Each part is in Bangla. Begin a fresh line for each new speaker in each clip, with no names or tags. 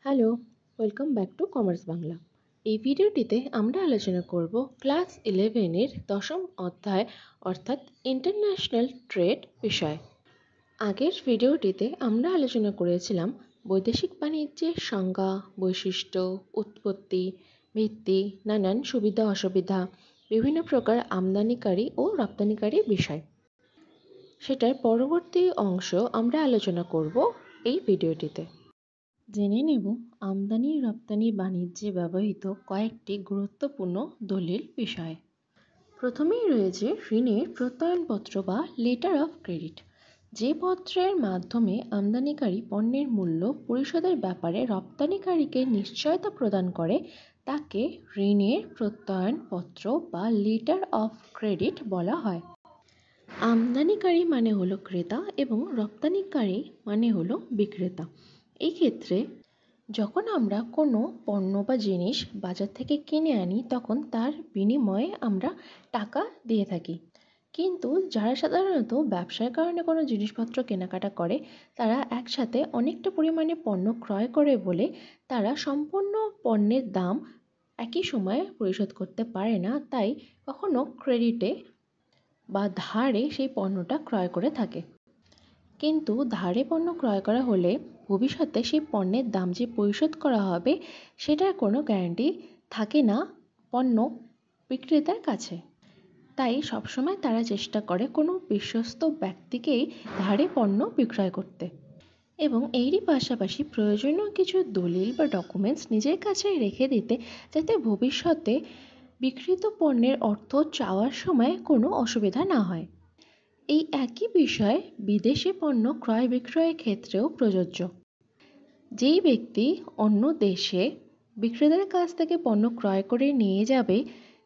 Hello, welcome back to commerce Bangla. এই ভিডিওটিতে আমরা আলোচনা করব ক্লাস 11-এর দশম অধ্যায় অর্থাৎ ইন্টারন্যাশনাল ট্রেড বিষয়। আগের ভিডিওটিতে আমরা আলোচনা করেছিলাম বৈদেশিক বাণিজ্যের সংজ্ঞা, বৈশিষ্ট্য, উৎপত্তি, ভিত্তি, নানান সুবিধা অসুবিধা, বিভিন্ন প্রকার আমদানিকারী ও রপ্তানিকারী বিষয়। সেটার পরবর্তী অংশ আমরা আলোচনা করব এই ভিডিওটিতে। জেনে নেব আমদানি রপ্তানি বাণিজ্যে ব্যবহৃত কয়েকটি গুরুত্বপূর্ণ দলিল বিষয়। প্রথমেই রয়েছে ঋণের প্রত্যয়নপত্র বা লেটার অফ ক্রেডিট, যে পত্রের মাধ্যমে আমদানিকারী পণ্যের মূল্য পরিশোধের ব্যাপারে রপ্তানিকারীকে নিশ্চয়তা প্রদান করে তাকে ঋণের প্রত্যয়নপত্র বা লেটার অফ ক্রেডিট বলা হয়। আমদানিকারী মানে হলো ক্রেতা এবং রপ্তানিকারী মানে হলো বিক্রেতা। এই ক্ষেত্রে যখন আমরা কোনো পণ্য বা জিনিস বাজার থেকে কিনে আনি তখন তার বিনিময়ে আমরা টাকা দিয়ে থাকি, কিন্তু যারা সাধারণত ব্যবসার কারণে কোনো জিনিসপত্র কেনাকাটা করে তারা একসাথে অনেকটা পরিমাণে পণ্য ক্রয় করে বলে তারা সম্পূর্ণ পণ্যের দাম একই সময়ে পরিশোধ করতে পারে না, তাই কখনো ক্রেডিটে বা ধারে সেই পণ্যটা ক্রয় করে থাকে। কিন্তু ধারে পণ্য ক্রয় করা হলে ভবিষ্যতে সেই পণ্যের দাম যে পরিশোধ করা হবে সেটার কোনো গ্যারান্টি থাকে না পণ্য বিক্রেতার কাছে। তাই সবসময় তারা চেষ্টা করে কোনো বিশ্বস্ত ব্যক্তিকেই ধারে পণ্য বিক্রয় করতে এবং এরই পাশাপাশি প্রয়োজনীয় কিছু দলিল বা ডকুমেন্টস নিজের কাছে রেখে দিতে, যাতে ভবিষ্যতে বিক্রিত পণ্যের অর্থ চাওয়ার সময় কোনো অসুবিধা না হয়। এই একই বিষয় বিদেশে পণ্য ক্রয় বিক্রয়ের ক্ষেত্রেও প্রযোজ্য। যেই ব্যক্তি অন্য দেশে বিক্রেতার কাছ থেকে পণ্য ক্রয় করে নিয়ে যাবে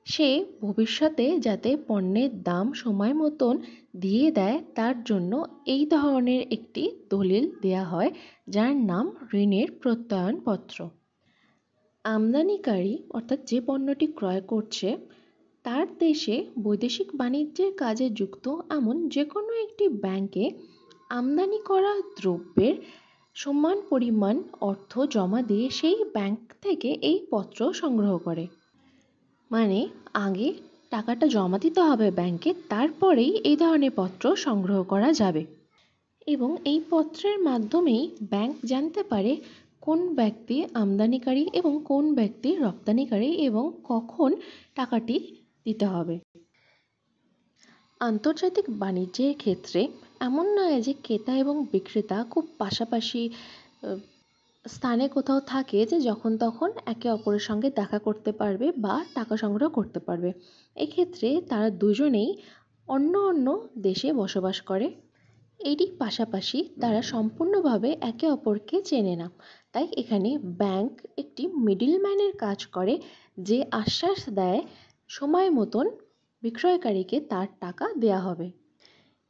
সে ভবিষ্যতে যাতে পণ্যের দাম সময় মতন দিয়ে দেয় তার জন্য এই ধরনের একটি দলিল দেয়া হয়, যার নাম ঋণের প্রত্যয়নপত্র। আমদানিকারী অর্থাৎ যে পণ্যটি ক্রয় করছে তার দেশে বৈদেশিক বাণিজ্যের কাজে যুক্ত এমন যে কোনো একটি ব্যাংকে আমদানি করা দ্রব্যের সমান পরিমাণ অর্থ জমা দিয়ে সেই ব্যাংক থেকে এই পত্র সংগ্রহ করে। মানে আগে টাকাটা জমা দিতে হবে ব্যাংকে, তারপরেই এই ধরনের পত্র সংগ্রহ করা যাবে এবং এই পত্রের মাধ্যমেই ব্যাংক জানতে পারে কোন ব্যক্তি আমদানিকারী এবং কোন ব্যক্তি রপ্তানিকারী এবং কখন টাকাটি দিতে হবে। আন্তর্জাতিক বাণিজ্যের ক্ষেত্রে এমন নয় যে ক্রেতা এবং বিক্রেতা খুব পাশাপাশি স্থানে কোথাও থাকে যে যখন তখন একে অপরের সঙ্গে দেখা করতে পারবে বা টাকা সংগ্রহ করতে পারবে। এক্ষেত্রে তারা দুজনেই অন্য অন্য দেশে বসবাস করে। এরই পাশাপাশি তারা সম্পূর্ণভাবে একে অপরকে চেনে না, তাই এখানে ব্যাংক একটি মিডলম্যানের কাজ করে, যে আশ্বাস দেয় সময় মতন বিক্রয়কারীকে তার টাকা দেয়া হবে।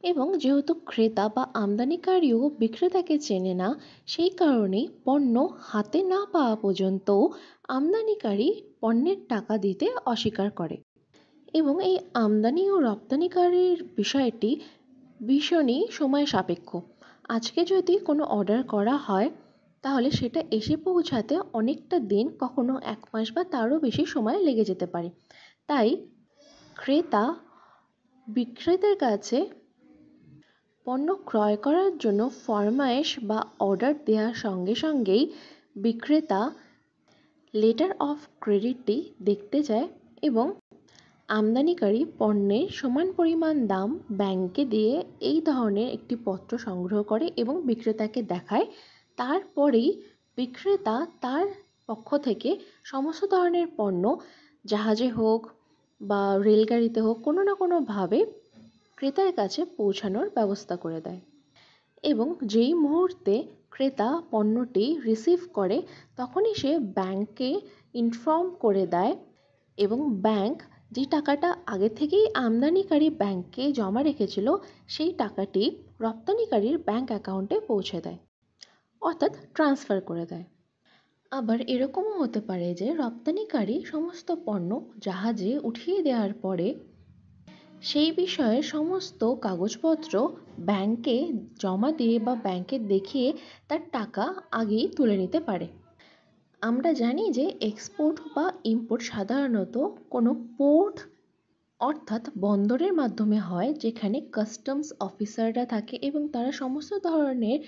এবং যেহেতু ক্রেতা বা আমদানিকারীও বিক্রেতাকে চেনে না, সেই কারণেই পণ্য হাতে না পাওয়া পর্যন্ত আমদানিকারী পণ্যের টাকা দিতে অস্বীকার করে। এবং এই আমদানি ও রপ্তানিকারীর বিষয়টি ভীষণই সময় সাপেক্ষ। আজকে যদি কোনো অর্ডার করা হয় তাহলে সেটা এসে পৌঁছাতে অনেকটা দিন, কখনো 1 মাস বা তারও বেশি সময় লেগে যেতে পারে। তাই ক্রেতা বিক্রেতার কাছে পণ্য ক্রয় করার জন্য ফরমায়েশ বা অর্ডার দেওয়ার সঙ্গে সঙ্গেই বিক্রেতা লেটার অফ ক্রেডিটটি দেখতে যায় এবং আমদানিকারী পণ্যের সমান পরিমাণ দাম ব্যাংকে দিয়ে এই ধরনের একটি পত্র সংগ্রহ করে এবং বিক্রেতাকে দেখায়। তারপরেই বিক্রেতা তার পক্ষ থেকে সমস্ত ধরনের পণ্য জাহাজে হোক বা রেলগাড়িতে হোক কোনো না কোনোভাবে ক্রেতার কাছে পৌঁছানোর ব্যবস্থা করে দেয়। এবং যেই মুহূর্তে ক্রেতা পণ্যটি রিসিভ করে তখনই সে ব্যাংকে ইনফর্ম করে দেয় এবং ব্যাংক যে টাকাটা আগে থেকেই আমদানিকারী ব্যাংকে জমা রেখেছিল সেই টাকাটি রপ্তানিকারীর ব্যাংক অ্যাকাউন্টে পৌঁছে দেয়, অর্থাৎ ট্রান্সফার করে দেয়। আবার এরকমও হতে পারে যে রপ্তানিকারী সমস্ত পণ্য জাহাজে উঠিয়ে দেওয়ার পরে সেই বিষয়ে সমস্ত কাগজপত্র ব্যাংকে জমা দিয়ে বা ব্যাংকে দেখিয়ে তার টাকা আগেই তুলে নিতে পারে। আমরা জানি যে এক্সপোর্ট বা ইম্পোর্ট সাধারণত কোনো পোর্ট অর্থাৎ বন্দরের মাধ্যমে হয়, যেখানে কাস্টমস অফিসাররা থাকে এবং তারা সমস্ত ধরনের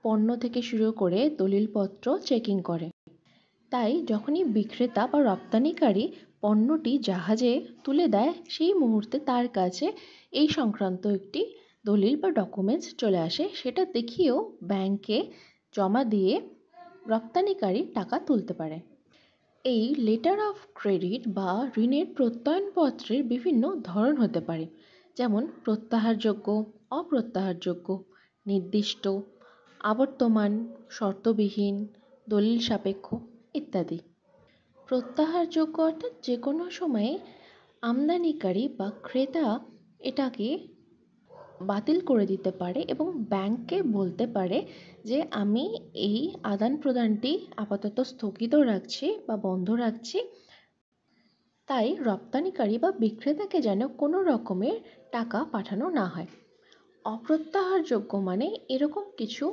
পণ্য থেকে শুরু করে দলিলপত্র চেকিং করে। তাই যখনই বিক্রেতা বা রপ্তানিকারী পণ্যটি জাহাজে তুলে দেয়, সেই মুহূর্তে তার কাছে এই সংক্রান্ত একটি দলিল বা ডকুমেন্টস চলে আসে। সেটা দেখিয়েও ব্যাংকে জমা দিয়ে রপ্তানিকারী টাকা তুলতে পারে। এই লেটার অফ ক্রেডিট বা ঋণের প্রত্যয়নপত্রের বিভিন্ন ধরন হতে পারে, যেমন প্রত্যাহারযোগ্য, অপ্রত্যাহারযোগ্য, নির্দিষ্ট, আবর্তমান, শর্তবিহীন, দলিল সাপেক্ষ ইত্যাদি। প্রত্যাহারযোগ্য অর্থাৎ যে কোনো সময়ে আমদানিকারী বা ক্রেতা এটাকে বাতিল করে দিতে পারে এবং ব্যাংককে বলতে পারে যে আমি এই আদান প্রদানটি আপাতত স্থগিত রাখছি বা বন্ধ রাখছি, তাই রপ্তানিকারী বা বিক্রেতাকে যেন কোনো রকমের টাকা পাঠানো না হয়। অপ্রত্যাহারযোগ্য মানে এরকম কিছু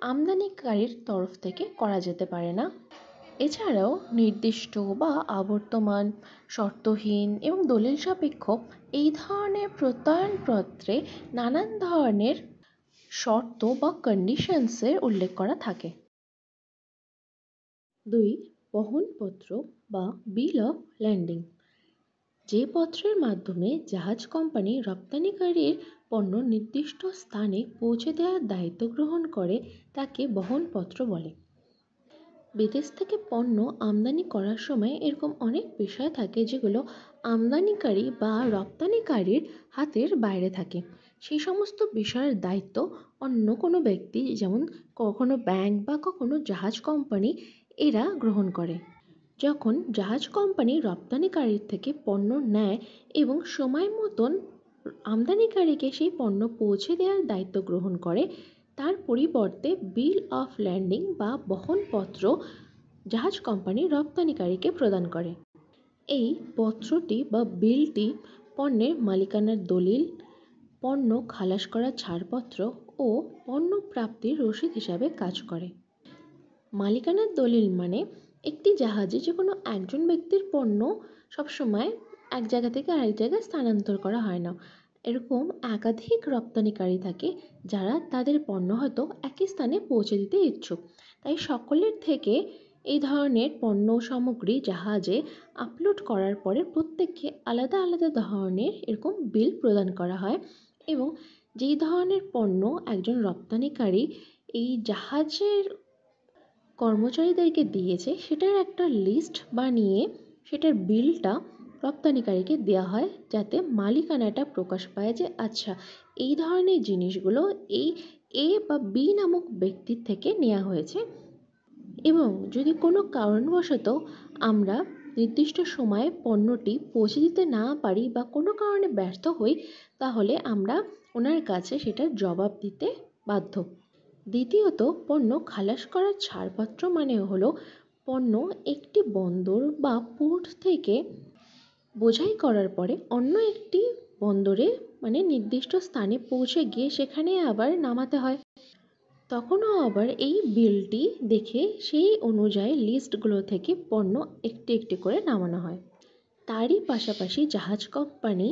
আমদানিকারীর তরফ থেকে করা যেতে পারে না। এছাড়াও নির্দিষ্ট বা আবর্তমান, শর্তহীন এবং দলিল সাপেক্ষ এই ধরনের প্রত্যয়নপত্রে নানান ধরনের শর্ত বা কন্ডিশনসের উল্লেখ করা থাকে। 2. বহনপত্র বা বিল অফ ল্যান্ডিং। যে পত্রের মাধ্যমে জাহাজ কোম্পানি রপ্তানিকারীর পণ্য নির্দিষ্ট স্থানে পৌঁছে দেওয়ার দায়িত্ব গ্রহণ করে তাকে বহনপত্র বলে। বিদেশ থেকে পণ্য আমদানি করার সময় এরকম অনেক বিষয় থাকে যেগুলো আমদানিকারী বা রপ্তানিকারীর হাতের বাইরে থাকে। সেই সমস্ত বিষয়ের দায়িত্ব অন্য কোনো ব্যক্তি, যেমন কখনো ব্যাংক বা কখনো জাহাজ কোম্পানি, এরা গ্রহণ করে। যখন জাহাজ কোম্পানি রপ্তানিকারীর থেকে পণ্য নেয় এবং সময় মতন আমদানিকারীকে সেই পণ্য পৌঁছে দেওয়ার দায়িত্ব গ্রহণ করে, তার পরিবর্তে বিল অফ ল্যান্ডিং বা বহনপত্র জাহাজ কোম্পানি রপ্তানিকারীকে প্রদান করে। এই পত্রটি বা বিলটি পণ্যের মালিকানার দলিল, পণ্য খালাস করার ছাড়পত্র ও পণ্য প্রাপ্তির রসিদ হিসাবে কাজ করে। মালিকানার দলিল মানে একটি জাহাজে যে কোনো একজন ব্যক্তির পণ্য সবসময় এক জায়গা থেকে আরেক জায়গায় স্থানান্তর করা হয় না। এরকম একাধিক রপ্তানিকারী থাকে যারা তাদের পণ্য হয়তো একই স্থানে পৌঁছে দিতে ইচ্ছুক। তাই সকলের থেকে এই ধরনের পণ্য সামগ্রী জাহাজে আপলোড করার পরে প্রত্যেককে আলাদা আলাদা ধরনের এরকম বিল প্রদান করা হয় এবং যেই ধরনের পণ্য একজন রপ্তানিকারী এই জাহাজের কর্মচারীদেরকে দিয়েছে সেটার একটা লিস্ট বানিয়ে সেটার বিলটা রপ্তানিকারীকে দেওয়া হয়, যাতে মালিকানাটা প্রকাশ পায় যে আচ্ছা এই ধরনের জিনিসগুলো এই এ বা বি নামক ব্যক্তির থেকে নেওয়া হয়েছে। এবং যদি কোনো কারণবশত আমরা নির্দিষ্ট সময়ে পণ্যটি পৌঁছে দিতে না পারি বা কোনো কারণে ব্যর্থ হই, তাহলে আমরা ওনার কাছে সেটার জবাব দিতে বাধ্য। দ্বিতীয়ত, পণ্য খালাস করার ছাড়পত্র মানে হলো পণ্য একটি বন্দর বা পোর্ট থেকে বোঝাই করার পরে অন্য একটি বন্দরে মানে নির্দিষ্ট স্থানে পৌঁছে গিয়ে সেখানে আবার নামাতে হয়। তখনও আবার এই বিলটি দেখে সেই অনুযায়ী লিস্টগুলো থেকে পণ্য একটি একটি করে নামানো হয়। তারই পাশাপাশি জাহাজ কোম্পানি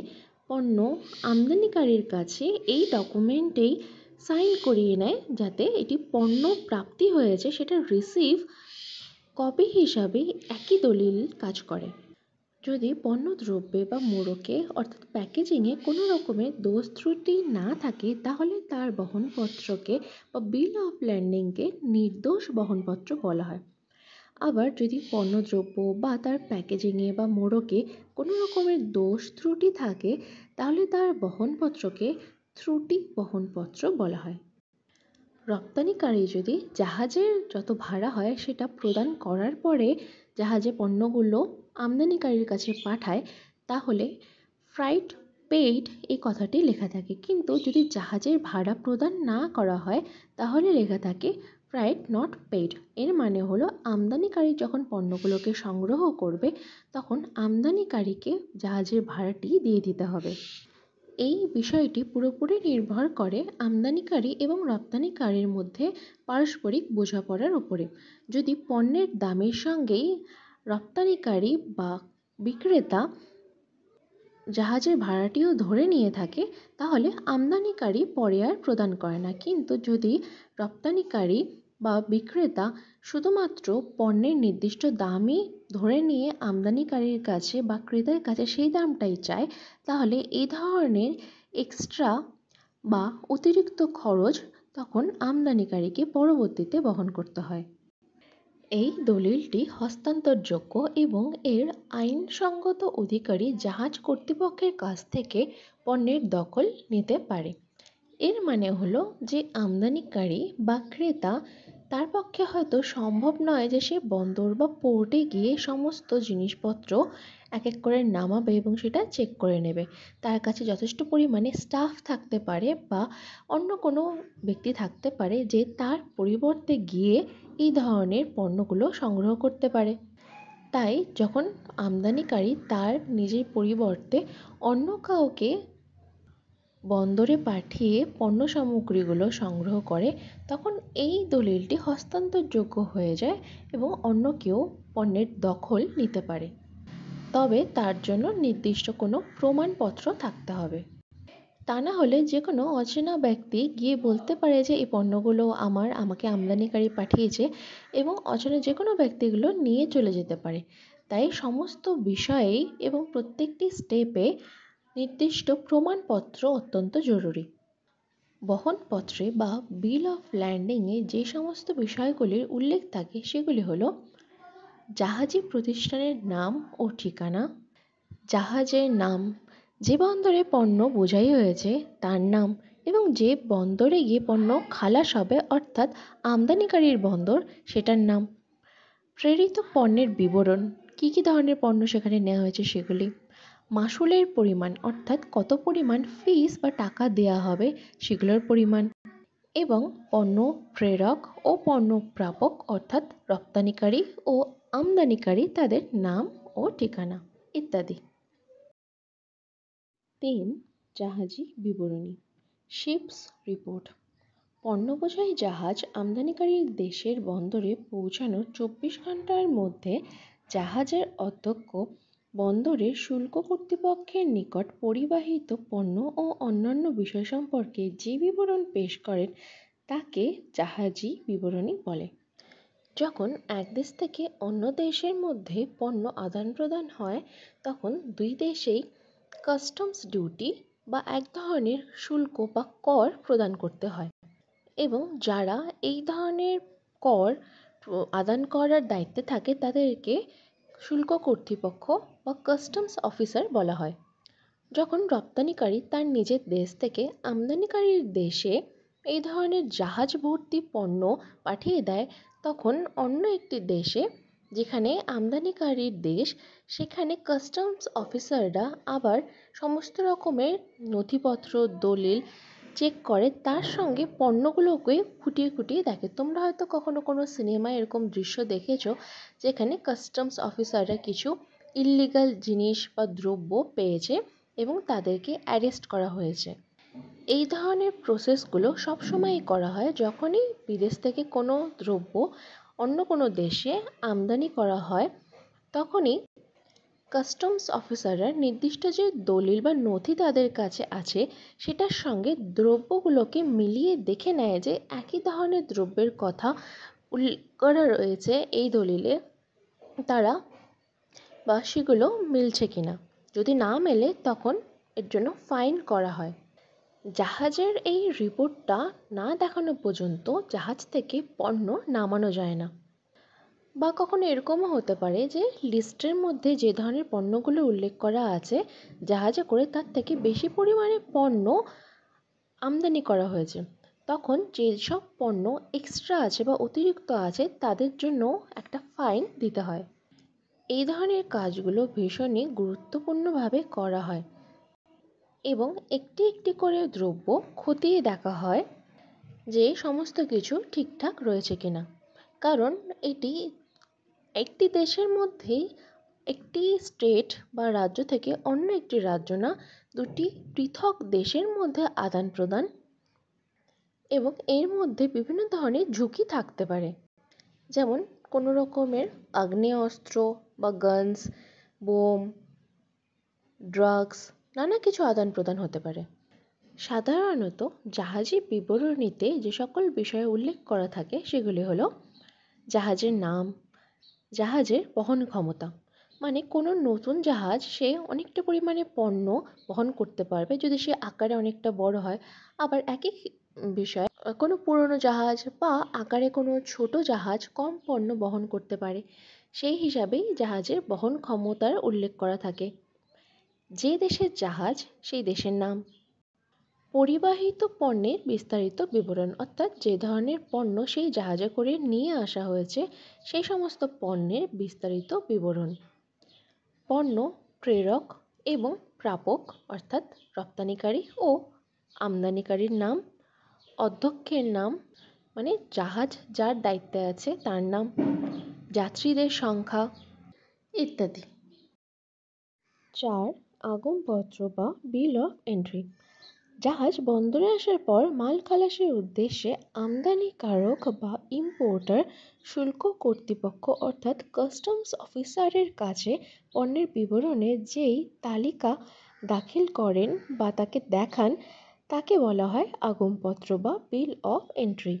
পণ্য আমদানিকারীর কাছে এই ডকুমেন্টেই সাইন করিয়ে নেয়, যাতে এটি পণ্য প্রাপ্তি হয়েছে সেটা রিসিভ কপি হিসাবে একই দলিল কাজ করে। যদি পণ্যদ্রব্যে বা মোড়কে অর্থাৎ প্যাকেজিংয়ে কোনো রকমের দোষ ত্রুটি না থাকে, তাহলে তার বহনপত্রকে বা বিল অফ ল্যান্ডিংকে নির্দোষ বহনপত্র বলা হয়। আবার যদি পণ্যদ্রব্য বা তার প্যাকেজিংয়ে বা মোড়কে কোনো রকমের দোষ ত্রুটি থাকে, তাহলে তার বহনপত্রকে ত্রুটি বহনপত্র বলা হয়। রপ্তানিকারী যদি জাহাজের যত ভাড়া হয় সেটা প্রদান করার পরে জাহাজে পণ্যগুলো আমদানিকারীর কাছে পাঠায়, তাহলে ফ্রাইট পেইড এই কথাটি লেখা থাকে। কিন্তু যদি জাহাজের ভাড়া প্রদান না করা হয়, তাহলে লেখা থাকে ফ্রাইট নট পেইড। এর মানে হলো আমদানিকারী যখন পণ্যগুলোকে সংগ্রহ করবে তখন আমদানিকারীকে জাহাজের ভাড়াটি দিয়ে দিতে হবে। এই বিষয়টি পুরোপুরি নির্ভর করে আমদানিকারী এবং রপ্তানিকারীর মধ্যে পারস্পরিক বোঝাপড়ার উপরে। যদি পণ্যের দামের সঙ্গেই রপ্তানিকারী বা বিক্রেতা জাহাজের ভাড়াটিও ধরে নিয়ে থাকে, তাহলে আমদানিকারী পরে আর প্রদান করে না। কিন্তু যদি রপ্তানিকারী বা বিক্রেতা শুধুমাত্র পণ্যের নির্দিষ্ট দামই ধরে নিয়ে আমদানিকারীর কাছে বা ক্রেতার কাছে সেই দামটাই চায়, তাহলে এই ধরনের এক্সট্রা বা অতিরিক্ত খরচ তখন আমদানিকারীকে পরবর্তীতে বহন করতে হয়। এই দলিলটি হস্তান্তরযোগ্য এবং এর আইনসঙ্গত অধিকারী জাহাজ কর্তৃপক্ষের কাছ থেকে পণ্যের দখল নিতে পারে। এর মানে হলো যে আমদানিকারী বা ক্রেতা তার পক্ষে হয়তো সম্ভব নয় যে সে বন্দর বা পোর্টে গিয়ে সমস্ত জিনিসপত্র এক এক করে নামাবে এবং সেটা চেক করে নেবে। তার কাছে যথেষ্ট পরিমাণে স্টাফ থাকতে পারে বা অন্য কোনো ব্যক্তি থাকতে পারে যে তার পরিবর্তে গিয়ে এই ধরনের পণ্যগুলো সংগ্রহ করতে পারে। তাই যখন আমদানিকারী তার নিজের পরিবর্তে অন্য কাউকে বন্দরে পাঠিয়ে পণ্য সামগ্রীগুলো সংগ্রহ করে, তখন এই দলিলটি হস্তান্তরযোগ্য হয়ে যায় এবং অন্য কেউ পণ্যের দখল নিতে পারে। তবে তার জন্য নির্দিষ্ট কোনো প্রমাণপত্র থাকতে হবে। তা না হলে যে কোনো অচেনা ব্যক্তি গিয়ে বলতে পারে যে এই পণ্যগুলো আমাকে আমদানিকারী পাঠিয়েছে এবং অচেনা যে কোনো ব্যক্তিগুলো নিয়ে চলে যেতে পারে। তাই সমস্ত বিষয়েই এবং প্রত্যেকটি স্টেপে নির্দিষ্ট প্রমাণপত্র অত্যন্ত জরুরি। বহনপত্রে বা বিল অফ ল্যান্ডিংয়ে যে সমস্ত বিষয়গুলির উল্লেখ থাকে সেগুলি হলো জাহাজি প্রতিষ্ঠানের নাম ও ঠিকানা, জাহাজের নাম, যে বন্দরে পণ্য বোঝাই হয়েছে তার নাম এবং যে বন্দরে গিয়ে পণ্য খালাস হবে অর্থাৎ আমদানিকারীর বন্দর সেটার নাম, প্রেরিত পণ্যের বিবরণ, কী ধরনের পণ্য সেখানে নেওয়া হয়েছে সেগুলি, মাশুলের পরিমাণ অর্থাৎ কত পরিমাণ ফিস বা টাকা দেওয়া হবে সেগুলোর পরিমাণ, এবং পণ্য প্রেরক ও পণ্য প্রাপক অর্থাৎ রপ্তানিকারী ও আমদানিকারী তাদের নাম ও ঠিকানা ইত্যাদি। 3. জাহাজি বিবরণী, শিপস রিপোর্ট। পণ্যবোঝাই জাহাজ আমদানিকারীর দেশের বন্দরে পৌঁছানোর 24 ঘন্টার মধ্যে জাহাজের অধ্যক্ষ বন্দরের শুল্ক কর্তৃপক্ষের নিকট পরিবাহিত পণ্য ও অন্যান্য বিষয় সম্পর্কে যে বিবরণ পেশ করেন তাকে জাহাজি বিবরণী বলে। যখন এক দেশ থেকে অন্য দেশের মধ্যে পণ্য আদান প্রদান হয়, তখন দুই দেশেই কাস্টমস ডিউটি বা এক ধরনের শুল্ক বা কর প্রদান করতে হয় এবং যারা এই ধরনের কর আদান করার দায়িত্বে থাকে তাদেরকে শুল্ক কর্তৃপক্ষ বা কাস্টমস অফিসার বলা হয়। যখন রপ্তানিকারী তার নিজের দেশ থেকে আমদানিকারীর দেশে এই ধরনের জাহাজ ভর্তি পণ্য পাঠিয়ে দেয়, তখন অন্য একটি দেশে যেখানে আমদানিকারীর দেশ সেখানে কাস্টমস অফিসাররা আবার সমস্ত রকমের নথিপত্র দলিল চেক করে, তার সঙ্গে পণ্যগুলোকে খুঁটিয়ে খুঁটিয়ে দেখে। তোমরা হয়তো কখনো কোনো সিনেমায় এরকম দৃশ্য দেখেছো যেখানে কাস্টমস অফিসাররা কিছু ইললিগাল জিনিস বা দ্রব্য পেয়েছে এবং তাদেরকে অ্যারেস্ট করা হয়েছে। এই ধরনের প্রসেসগুলো সবসময়ই করা হয় যখনই বিদেশ থেকে কোনো দ্রব্য অন্য কোনো দেশে আমদানি করা হয়, তখনই কাস্টমস অফিসাররা নির্দিষ্ট যে দলিল বা নথি তাদের কাছে আছে সেটার সঙ্গে দ্রব্যগুলোকে মিলিয়ে দেখে নেয় যে একই ধরনের দ্রব্যের কথা উল্লেখ করা রয়েছে এই দলিলে, তারা বা সেগুলো মিলছে কিনা। যদি না মেলে তখন এর জন্য ফাইন করা হয়। জাহাজের এই রিপোর্টটা না দেখানো পর্যন্ত জাহাজ থেকে পণ্য নামানো যায় না। বা কখনো এরকমও হতে পারে যে লিস্টের মধ্যে যে ধরনের পণ্যগুলো উল্লেখ করা আছে জাহাজে করে তার থেকে বেশি পরিমাণে পণ্য আমদানি করা হয়েছে, তখন যেসব পণ্য এক্সট্রা আছে বা অতিরিক্ত আছে তাদের জন্য একটা ফাইন দিতে হয়। এই ধরনের কাজগুলো ভীষণই গুরুত্বপূর্ণভাবে করা হয় এবং একটি একটি করে দ্রব্য খতিয়ে দেখা হয় যে সমস্ত কিছু ঠিকঠাক রয়েছে কিনা। কারণ এটি একটি দেশের মধ্যেই একটি স্টেট বা রাজ্য থেকে অন্য একটি রাজ্য না, দুটি পৃথক দেশের মধ্যে আদান প্রদান, এবং এর মধ্যে বিভিন্ন ধরনের ঝুঁকি থাকতে পারে। যেমন কোনো রকমের আগ্নেয়াস্ত্র বা গানস, বোম, ড্রাগস, নানা কিছু আদান প্রদান হতে পারে। সাধারণত জাহাজী বিবরণীতে যে সকল বিষয় উল্লেখ করা থাকে সেগুলি হলো জাহাজের নাম, জাহাজের বহন ক্ষমতা, মানে কোনো নতুন জাহাজ সে অনেকটা পরিমাণে পণ্য বহন করতে পারবে যদি সে আকারে অনেকটা বড় হয়। আবার একই বিষয় কোনো পুরনো জাহাজ বা আকারে কোনো ছোট জাহাজ কম পণ্য বহন করতে পারে। সেই হিসাবেই জাহাজের বহন ক্ষমতার উল্লেখ করা থাকে। যে দেশের জাহাজ সেই দেশের নাম। পরিবাহিত পণ্যের বিস্তারিত বিবরণ, অর্থাৎ যে ধরনের পণ্য সেই জাহাজে করে নিয়ে আসা হয়েছে সেই সমস্ত পণ্যের বিস্তারিত বিবরণ। পণ্য প্রেরক এবং প্রাপক, অর্থাৎ রপ্তানিকারী ও আমদানিকারীর নাম, অধ্যক্ষের নাম মানে জাহাজ যার দায়িত্বে আছে তার নাম, যাত্রীদের সংখ্যা ইত্যাদি। 4. আগমপত্র বা বিল অফ এন্ট্রি। জাহাজ বন্দরে আসার পর মাল খালাসের উদ্দেশ্যে আমদানিকারক বা ইম্পোর্টার শুল্ক কর্তৃপক্ষ অর্থাৎ কাস্টমস অফিসারের কাছে পণ্যের বিবরণের যেই তালিকা দাখিল করেন বা তাকে দেখান তাকে বলা হয় আগমপত্র বা বিল অফ এন্ট্রি।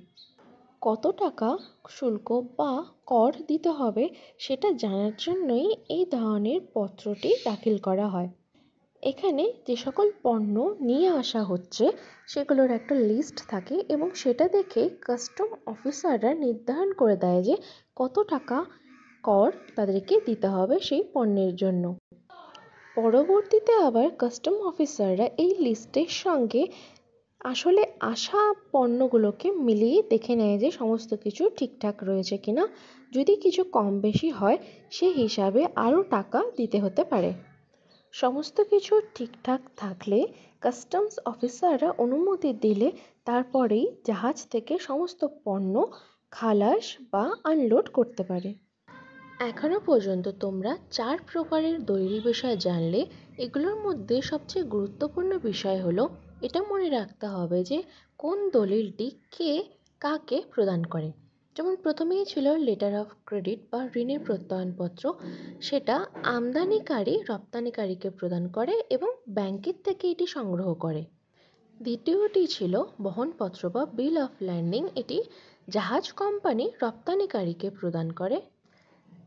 কত টাকা শুল্ক বা কর দিতে হবে সেটা জানার জন্যই এই ধরনের পত্রটি দাখিল করা হয়। এখানে যে সকল পণ্য নিয়ে আসা হচ্ছে সেগুলোর একটা লিস্ট থাকে এবং সেটা দেখে কাস্টম অফিসাররা নির্ধারণ করে দেয় যে কত টাকা কর তাদেরকে দিতে হবে সেই পণ্যের জন্য। পরবর্তীতে আবার কাস্টম অফিসাররা এই লিস্টের সঙ্গে আসলে আসা পণ্যগুলোকে মিলিয়ে দেখে নেয় যে সমস্ত কিছু ঠিকঠাক রয়েছে কিনা। যদি কিছু কম বেশি হয় সেই হিসাবে আরও টাকা দিতে হতে পারে। সমস্ত কিছু ঠিকঠাক থাকলে কাস্টমস অফিসাররা অনুমতি দিলে তারপরেই জাহাজ থেকে সমস্ত পণ্য খালাস বা আনলোড করতে পারে। এখনো পর্যন্ত তোমরা 4 প্রকারের দলিল বিষয় জানলে। এগুলোর মধ্যে সবচেয়ে গুরুত্বপূর্ণ বিষয় হলো এটা মনে রাখতে হবে যে কোন দলিলটি কে কাকে প্রদান করে। যেমন প্রথমেই ছিল লেটার অফ ক্রেডিট বা ঋণের প্রত্যয়নপত্র, সেটা আমদানিকারী রপ্তানিকারীকে প্রদান করে এবং ব্যাংকের থেকে এটি সংগ্রহ করে। দ্বিতীয়টি ছিল বহনপত্র বা বিল অফ ল্যান্ডিং, এটি জাহাজ কোম্পানি রপ্তানিকারীকে প্রদান করে।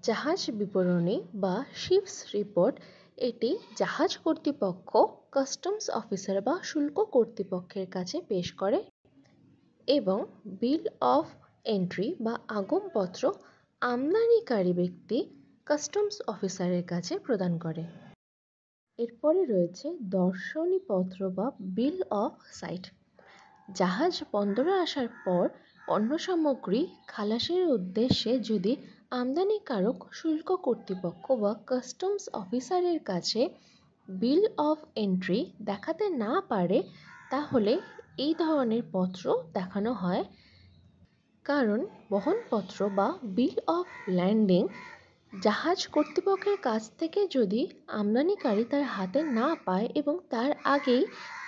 জাহাজ বিবরণী বা শিপস রিপোর্ট, এটি জাহাজ কর্তৃপক্ষ কাস্টমস অফিসার বা শুল্ক কর্তৃপক্ষের কাছে পেশ করে। এবং বিল অফ এন্ট্রি বা আগমপত্র আমদানিকারী ব্যক্তি কাস্টমস অফিসারের কাছে প্রদান করে। এরপরে রয়েছে দর্শনীপত্র বা বিল অফ সাইট। জাহাজ বন্দরে আসার পর পণ্য সামগ্রী খালাসের উদ্দেশ্যে যদি আমদানিকারক শুল্ক কর্তৃপক্ষ বা কাস্টমস অফিসারের কাছে বিল অফ এন্ট্রি দেখাতে না পারে তাহলে এই ধরনের পত্র দেখানো হয়। কারণ বহনপত্র বা বিল অফ ল্যান্ডিং জাহাজ কর্তৃপক্ষের কাছ থেকে যদি আমদানিকারী তার হাতে না পায় এবং তার আগেই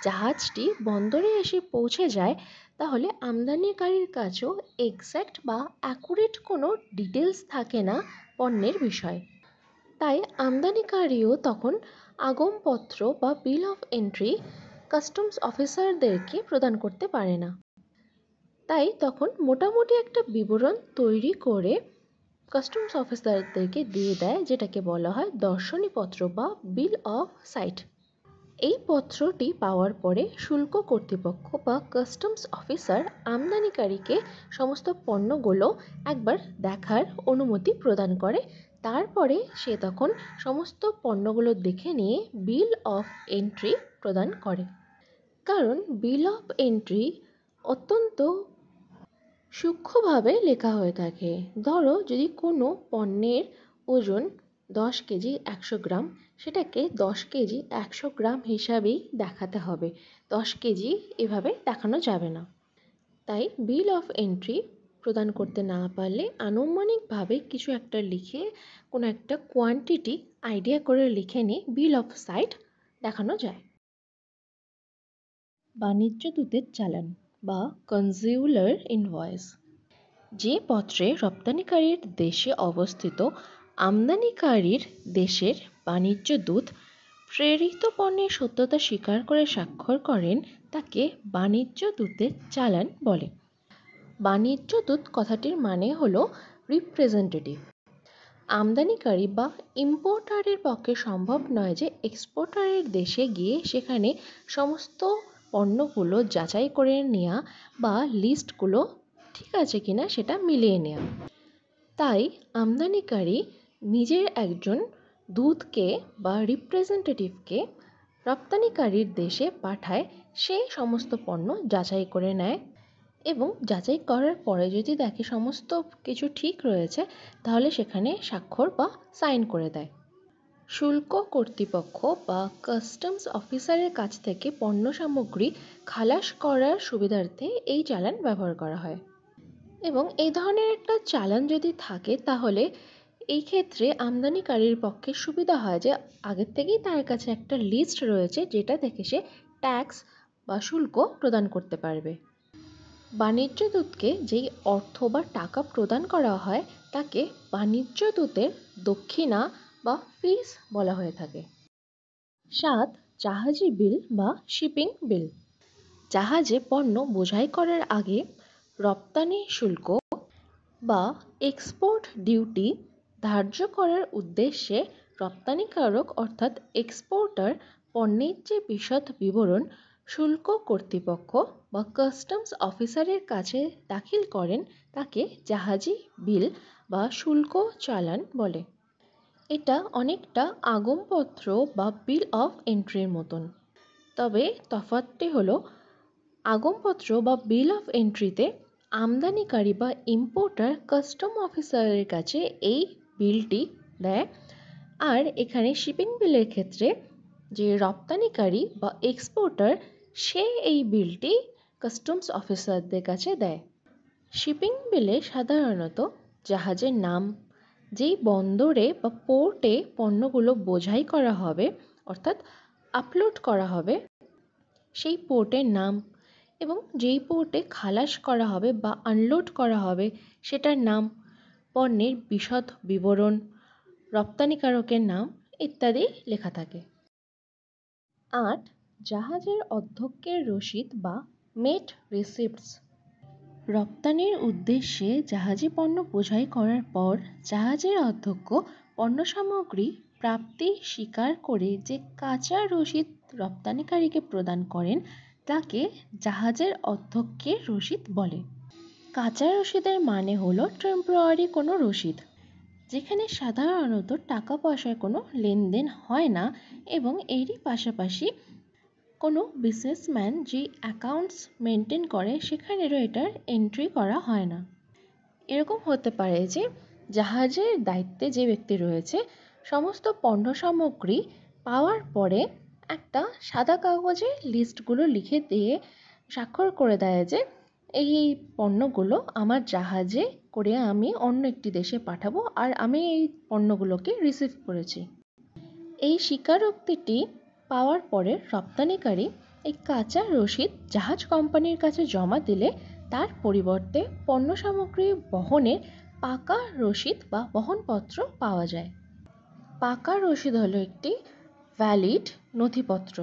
জাহাজটি বন্দরে এসে পৌঁছে যায় তাহলে আমদানিকারীর কাছেও এক্স্যাক্ট বা অ্যাকুরেট কোনো ডিটেলস থাকে না পণ্যের বিষয়ে। তাই আমদানিকারীও তখন আগমপত্র বা বিল অফ এন্ট্রি কাস্টমস অফিসারদেরকে প্রদান করতে পারে না। তাই তখন মোটামুটি একটা বিবরণ তৈরি করে কাস্টমস অফিসারদেরকে দিয়ে দেয়, যেটাকে বলা হয় দর্শনীপত্র বা বিল অফ সাইট। এই পত্রটি পাওয়ার পরে শুল্ক কর্তৃপক্ষ বা কাস্টমস অফিসার আমদানিকারীকে সমস্ত পণ্যগুলো একবার দেখার অনুমতি প্রদান করে। তারপরে সে তখন সমস্ত পণ্যগুলো দেখে নিয়ে বিল অফ এন্ট্রি প্রদান করে। কারণ বিল অফ এন্ট্রি অত্যন্ত সূক্ষ্মভাবে লেখা হয়ে থাকে। ধরো যদি কোনো পণ্যের ওজন 10 কেজি 100 গ্রাম, সেটাকে 10 কেজি 100 গ্রাম হিসাবেই দেখাতে হবে, 10 কেজি এভাবে দেখানো যাবে না। তাই বিল অফ এন্ট্রি প্রদান করতে না পারলে আনুমানিকভাবে কিছু একটা লিখে কোনো একটা কোয়ান্টিটি আইডিয়া করে লিখে নিয়ে বিল অফ সাইট দেখানো যায়। বাণিজ্য দূতের চালান বা কনজিউলার ইনভয়েস, যে পত্রে রপ্তানিকারীর দেশে অবস্থিত আমদানিকারীর দেশের বাণিজ্য দূত প্রেরিত পণ্যের সত্যতা স্বীকার করে স্বাক্ষর করেন তাকে বাণিজ্য দূতের চালান বলে। বাণিজ্য দূত কথাটির মানে হলো রিপ্রেজেন্টেটিভ। আমদানিকারী বা ইম্পোর্টারের পক্ষে সম্ভব নয় যে এক্সপোর্টারের দেশে গিয়ে সেখানে সমস্ত পণ্যগুলো যাচাই করে নেওয়া বা লিস্টগুলো ঠিক আছে কিনা সেটা মিলিয়ে নেওয়া। তাই আমদানিকারী নিজের একজন দূতকে বা রিপ্রেজেন্টেটিভকে রপ্তানিকারীর দেশে পাঠায়, সে সমস্ত পণ্য যাচাই করে নেয় এবং যাচাই করার পরে যদি দেখে সমস্ত কিছু ঠিক রয়েছে তাহলে সেখানে স্বাক্ষর বা সাইন করে দেয়। শুল্ক কর্তৃপক্ষ বা কাস্টমস অফিসারের কাছ থেকে পণ্য সামগ্রী খালাস করার সুবিধার্থে এই চালান ব্যবহার করা হয়। এবং এই ধরনের একটা চালান যদি থাকে তাহলে এই ক্ষেত্রে আমদানিকারীর পক্ষে সুবিধা হয় যে আগের থেকেই তার কাছে একটা লিস্ট রয়েছে যেটা থেকে সে ট্যাক্স বা শুল্ক প্রদান করতে পারবে। বাণিজ্য দূতকে যেই অর্থ বা টাকা প্রদান করা হয় তাকে বাণিজ্য দূতের দক্ষিণা বা ফিস বলা হয়ে থাকে। 7. জাহাজি বিল বা শিপিং বিল। জাহাজে পণ্য বোঝাই করার আগে রপ্তানি শুল্ক বা এক্সপোর্ট ডিউটি ধার্য করার উদ্দেশ্যে রপ্তানিকারক অর্থাৎ এক্সপোর্টার পণ্যের যে বিশদ বিবরণ শুল্ক কর্তৃপক্ষ বা কাস্টমস অফিসারের কাছে দাখিল করেন তাকে জাহাজি বিল বা শুল্ক চালান বলে। এটা অনেকটা আগমপত্র বা বিল অফ এন্ট্রির মতন, তবে তফাৎটি হলো আগমপত্র বা বিল অফ এন্ট্রিতে আমদানিকারী বা ইম্পোর্টার কাস্টম অফিসারের কাছে এই বিলটি দেয়, আর এখানে শিপিং বিলের ক্ষেত্রে যে রপ্তানিকারী বা এক্সপোর্টার সে এই বিলটি কাস্টমস অফিসারদের কাছে দেয়। শিপিং বিলে সাধারণত জাহাজের নাম, যেই বন্দরে বা পোর্টে পণ্যগুলো বোঝাই করা হবে অর্থাৎ আপলোড করা হবে সেই পোর্টের নাম এবং যেই পোর্টে খালাস করা হবে বা আনলোড করা হবে সেটার নাম, পণ্যের বিশদ বিবরণ, রপ্তানিকারকের নাম ইত্যাদি লেখা থাকে। 8. জাহাজের অধ্যক্ষের রসিদ বা মেট রিসিপ্টস। রপ্তানির উদ্দেশ্যে জাহাজে পণ্য বোঝাই করার পর জাহাজের অধ্যক্ষ পণ্য সামগ্রী প্রাপ্তি স্বীকার করে যে কাঁচা রসিদ রপ্তানিকারীকে প্রদান করেন তাকে জাহাজের অধ্যক্ষের রসিদ বলে। কাঁচা রসিদের মানে হলো টেম্পোরারি কোনো রসিদ, যেখানে সাধারণত টাকা পয়সার কোনো লেনদেন হয় না এবং এরই পাশাপাশি কোনো বিজনেসম্যান যে অ্যাকাউন্টস মেনটেন করে সেখানেরও এটার এন্ট্রি করা হয় না। এরকম হতে পারে যে জাহাজের দায়িত্বে যে ব্যক্তি রয়েছে সমস্ত পণ্য সামগ্রী পাওয়ার পরে একটা সাদা কাগজে লিস্টগুলো লিখে দিয়ে স্বাক্ষর করে দেয় যে এই এই পণ্যগুলো আমার জাহাজে করে আমি অন্য একটি দেশে পাঠাবো আর আমি এই পণ্যগুলোকে রিসিভ করেছি। এই স্বীকারোক্তিটি পাওয়ার পরে রপ্তানিকারী এই কাঁচা রসিদ জাহাজ কোম্পানির কাছে জমা দিলে তার পরিবর্তে পণ্য সামগ্রী বহনের পাকা রসিদ বা বহনপত্র পাওয়া যায়। পাকা রসিদ হলো একটি ভ্যালিড নথিপত্র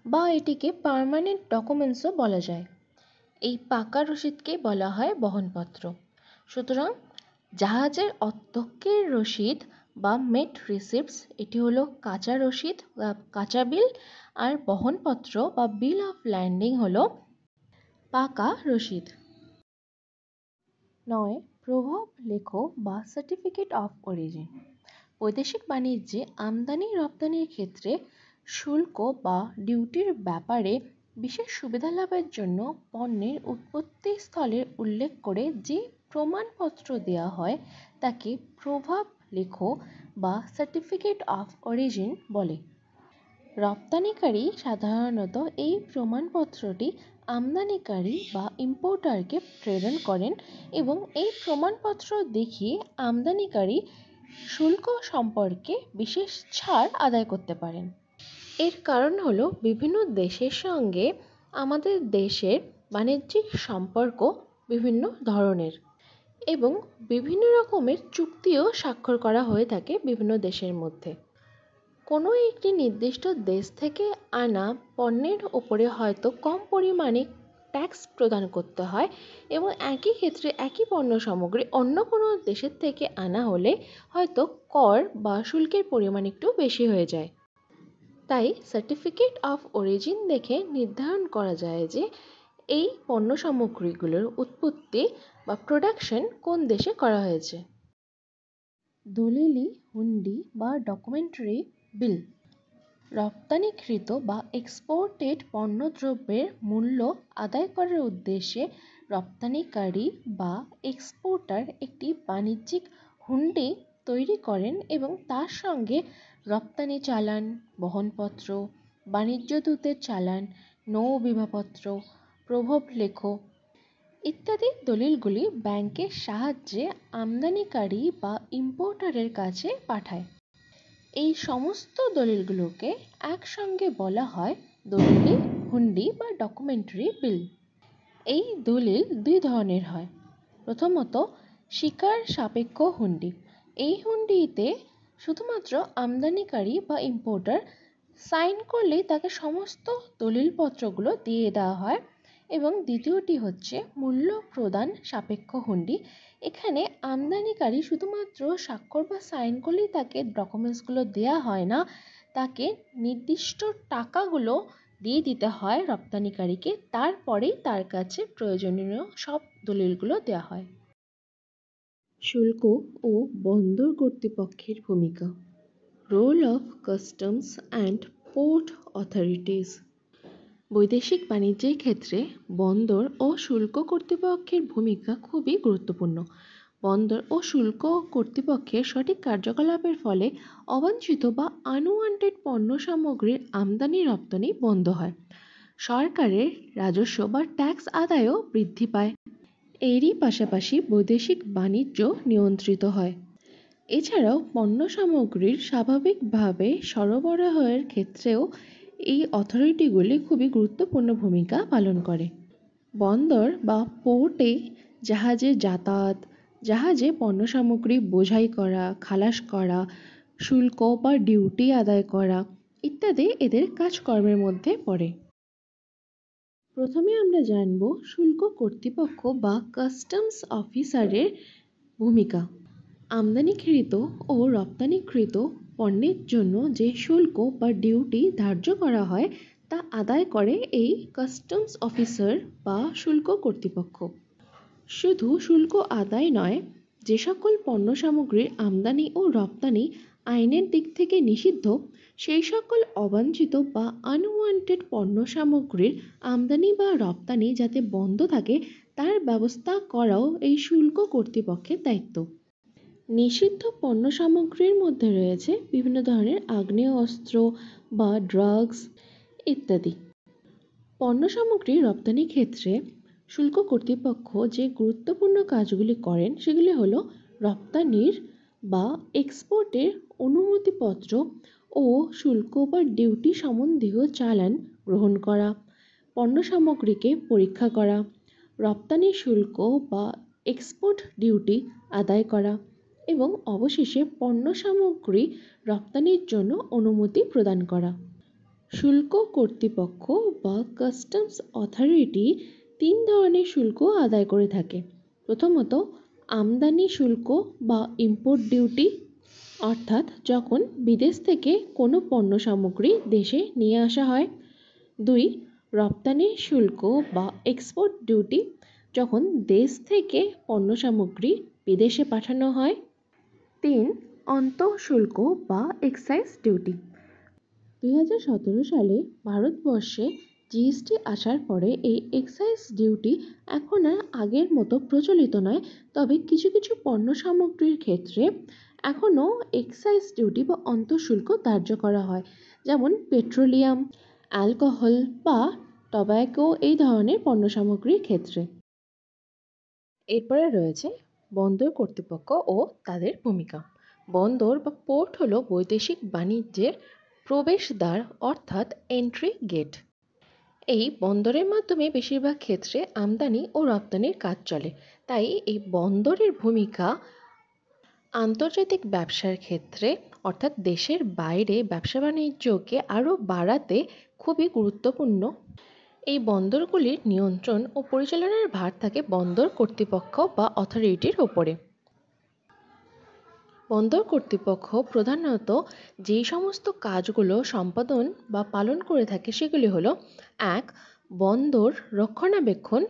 বা এটিকে পার্মানেন্ট ডকুমেন্টসও বলা যায়। এই পাকা রসিদকে বলা হয় বহনপত্র। সুতরাং জাহাজের অধ্যক্ষের রসিদ বা মেট রিসিপ্টস এটি হলো কাঁচা রসিদ বা কাঁচা বিল, আর বহনপত্র বা বিল অফ ল্যান্ডিং হলো পাকা রসিদ। 9. প্রভাব লেখ বা সার্টিফিকেট অফ অরিজিন। বৈদেশিক বাণিজ্যে আমদানি রপ্তানির ক্ষেত্রে শুল্ক বা ডিউটির ব্যাপারে বিশেষ সুবিধা লাভের জন্য পণ্যের উৎপত্তি স্থলের উল্লেখ করে যে প্রমাণপত্র দেওয়া হয় তাকে প্রভাব লেখ বা সার্টিফিকেট অফ অরিজিন বলে। রপ্তানিকারী সাধারণত এই প্রমাণপত্রটি আমদানিকারী বা ইম্পোর্টারকে প্রেরণ করেন এবং এই প্রমাণপত্র দেখিয়ে আমদানিকারী শুল্ক সম্পর্কে বিশেষ ছাড় আদায় করতে পারেন। এর কারণ হলো বিভিন্ন দেশের সঙ্গে আমাদের দেশের বাণিজ্যিক সম্পর্ক বিভিন্ন ধরনের এবং বিভিন্ন রকমের চুক্তিও স্বাক্ষর করা হয়ে থাকে বিভিন্ন দেশের মধ্যে। কোনো একটি নির্দিষ্ট দেশ থেকে আনা পণ্যের ওপরে হয়তো কম পরিমাণে ট্যাক্স প্রদান করতে হয় এবং একই ক্ষেত্রে একই পণ্য সামগ্রী অন্য কোনো দেশের থেকে আনা হলে হয়তো কর বা শুল্কের পরিমাণ একটু বেশি হয়ে যায়। তাই সার্টিফিকেট অফ অরিজিন দেখে নির্ধারণ করা যায় যে এই পণ্য সামগ্রীগুলোর উৎপত্তি বা প্রোডাকশন কোন দেশে করা হয়েছে। দলিলি হুন্ডি বা ডকুমেন্টারি বিল রপ্তানিকৃত বা এক্সপোর্টেড পণ্যদ্রব্যের মূল্য আদায় করার উদ্দেশ্যে রপ্তানিকারী বা এক্সপোর্টার একটি বাণিজ্যিক হুন্ডি তৈরি করেন এবং তার সঙ্গে রপ্তানি চালান, বহনপত্র, বাণিজ্য দূতের চালান, নৌ বিমাপত্র, প্রভবলেখ ইত্যাদি দলিলগুলি ব্যাংকের সাহায্যে আমদানিকারী বা ইম্পোর্টারের কাছে পাঠায়। এই সমস্ত দলিলগুলোকে একসঙ্গে বলা হয় দলিলি হুন্ডি বা ডকুমেন্টারি বিল। এই দলিল দুই ধরনের হয়। প্রথমত স্বীকার সাপেক্ষ হুন্ডি। এই হুন্ডিতে শুধুমাত্র আমদানিকারী বা ইম্পোর্টার সাইন করলেই তাকে সমস্ত দলিলপত্রগুলো দিয়ে দেওয়া হয়। এবং দ্বিতীয়টি হচ্ছে মূল্য প্রদান সাপেক্ষ হুন্ডি। এখানে আমদানিকারী শুধুমাত্র স্বাক্ষর বা সাইন করলেই তাকে ডকুমেন্টসগুলো দেওয়া হয় না, তাকে নির্দিষ্ট টাকাগুলো দিয়ে দিতে হয় রপ্তানিকারীকে, তারপরেই তার কাছে প্রয়োজনীয় সব দলিলগুলো দেওয়া হয়। শুল্ক ও বন্দর কর্তৃপক্ষের ভূমিকা। Role of customs and port authorities. বৈদেশিক বাণিজ্যের ক্ষেত্রে বন্দর ও শুল্ক কর্তৃপক্ষের ভূমিকা খুবই গুরুত্বপূর্ণ। বন্দর ও শুল্ক কর্তৃপক্ষের সঠিক কার্যকলাপের ফলে অবাঞ্ছিত বা আনওয়ান্টেড পণ্য সামগ্রীর আমদানি রপ্তানি বন্ধ হয়। সরকারের রাজস্ব বা ট্যাক্স আদায়ও বৃদ্ধি পায়। এরই পাশাপাশি বৈদেশিক বাণিজ্য নিয়ন্ত্রিত হয়। এছাড়াও পণ্য সামগ্রীর স্বাভাবিকভাবে সরবরাহের ক্ষেত্রেও এই অথরিটিগুলি খুবই গুরুত্বপূর্ণ ভূমিকা পালন করে। বন্দর বা পোর্টে জাহাজের যাতায়াত, জাহাজে পণ্য সামগ্রী বোঝাই করা, খালাস করা, শুল্ক বা ডিউটি আদায় করা ইত্যাদি এদের কাজকর্মের মধ্যে পড়ে। প্রথমে আমরা জানব শুল্ক কর্তৃপক্ষ বা কাস্টমস অফিসারের ভূমিকা। আমদানিকৃত ও রপ্তানিকৃত পণ্যের জন্য যে শুল্ক বা ডিউটি ধার্য করা হয় তা আদায় করে এই কাস্টমস অফিসার বা শুল্ক কর্তৃপক্ষ। শুধু শুল্ক আদায় নয়, যে সকল পণ্য সামগ্রীর আমদানি ও রপ্তানি আইনের দিক থেকে নিষিদ্ধ সেই সকল অবাঞ্ছিত বা আনওয়ান্টেড পণ্য সামগ্রীর আমদানি বা রপ্তানি যাতে বন্ধ থাকে তার ব্যবস্থা করাও এই শুল্ক কর্তৃপক্ষের দায়িত্ব। নিষিদ্ধ পণ্য সামগ্রীর মধ্যে রয়েছে বিভিন্ন ধরনের আগ্নেয়াস্ত্র বা ড্রাগস ইত্যাদি। পণ্য সামগ্রী রপ্তানির ক্ষেত্রে শুল্ক কর্তৃপক্ষ যে গুরুত্বপূর্ণ কাজগুলি করেন সেগুলি হলো রপ্তানির বা এক্সপোর্টের অনুমতিপত্র ও শুল্ক বা ডিউটি সম্বন্ধীয় চালান গ্রহণ করা, পণ্য সামগ্রীকে পরীক্ষা করা, রপ্তানি শুল্ক বা এক্সপোর্ট ডিউটি আদায় করা এবং অবশেষে পণ্য সামগ্রী রপ্তানির জন্য অনুমতি প্রদান করা। শুল্ক কর্তৃপক্ষ বা কাস্টমস অথরিটি তিন ধরনের শুল্ক আদায় করে থাকে। প্রথমত আমদানি শুল্ক বা ইম্পোর্ট ডিউটি, অর্থাৎ যখন বিদেশ থেকে কোনো পণ্য সামগ্রী দেশে নিয়ে আসা হয়। 2. রপ্তানি শুল্ক বা এক্সপোর্ট ডিউটি, যখন দেশ থেকে পণ্য সামগ্রী বিদেশে পাঠানো হয়। 3. অন্তঃশুল্ক বা এক্সাইজ ডিউটি। 2017 সালে ভারতবর্ষে জিএসটি আসার পরে এই এক্সাইজ ডিউটি এখন আর আগের মতো প্রচলিত নয়, তবে কিছু কিছু পণ্য সামগ্রীর ক্ষেত্রে এখনও এক্সাইজ ডিউটি বা অন্তঃশুল্ক ধার্য করা হয়, যেমন পেট্রোলিয়াম, অ্যালকোহল বা টোব্যাকো এই ধরনের পণ্য সামগ্রীর ক্ষেত্রে। এরপরে রয়েছে বন্দর কর্তৃপক্ষ ও তাদের ভূমিকা। বন্দর বা পোর্ট হলো বৈদেশিক বাণিজ্যের প্রবেশদ্বার অর্থাৎ এন্ট্রি গেট। এই বন্দরের মাধ্যমে বেশিরভাগ ক্ষেত্রে আমদানি ও রপ্তানির কাজ চলে। তাই এই বন্দরের ভূমিকা আন্তর্জাতিক ব্যবসার ক্ষেত্রে অর্থাৎ দেশের বাইরে ব্যবসা বাণিজ্যকে আরও বাড়াতে খুবই গুরুত্বপূর্ণ। এই বন্দরগুলির নিয়ন্ত্রণ ও পরিচালনার ভার থাকে বন্দর কর্তৃপক্ষ বা অথরিটির ওপরে। বন্দর কর্তৃপক্ষ প্রধানত যেই সমস্ত কাজগুলো সম্পাদন বা পালন করে থাকে সেগুলি হলো: ১. বন্দর রক্ষণাবেক্ষণ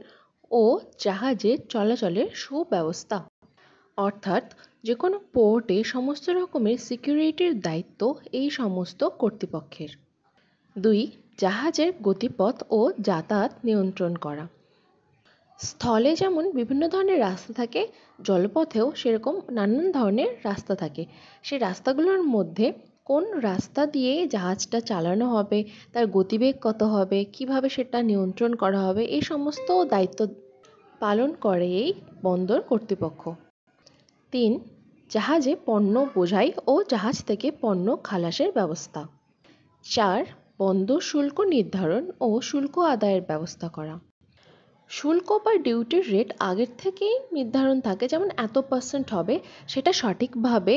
ও জাহাজের চলাচলের সুব্যবস্থা, অর্থাৎ যে কোনো পোর্টে সমস্ত রকমের সিকিউরিটির দায়িত্ব এই সমস্ত কর্তৃপক্ষের। ২. জাহাজের গতিপথ ও যাতায়াত নিয়ন্ত্রণ করা। স্থলে যেমন বিভিন্ন ধরনের রাস্তা থাকে, জলপথেও সেরকম নানান ধরনের রাস্তা থাকে। সেই রাস্তাগুলোর মধ্যে কোন রাস্তা দিয়ে জাহাজটা চালানো হবে, তার গতিবেগ কত হবে, কিভাবে সেটা নিয়ন্ত্রণ করা হবে, এই সমস্ত দায়িত্ব পালন করে এই বন্দর কর্তৃপক্ষ। ৩. জাহাজে পণ্য বোঝাই ও জাহাজ থেকে পণ্য খালাসের ব্যবস্থা। ৪. বন্দর শুল্ক নির্ধারণ ও শুল্ক আদায়ের ব্যবস্থা করা। শুল্ক বা ডিউটির রেট আগের থেকেই নির্ধারণ থাকে, যেমন এত % হবে, সেটা সঠিকভাবে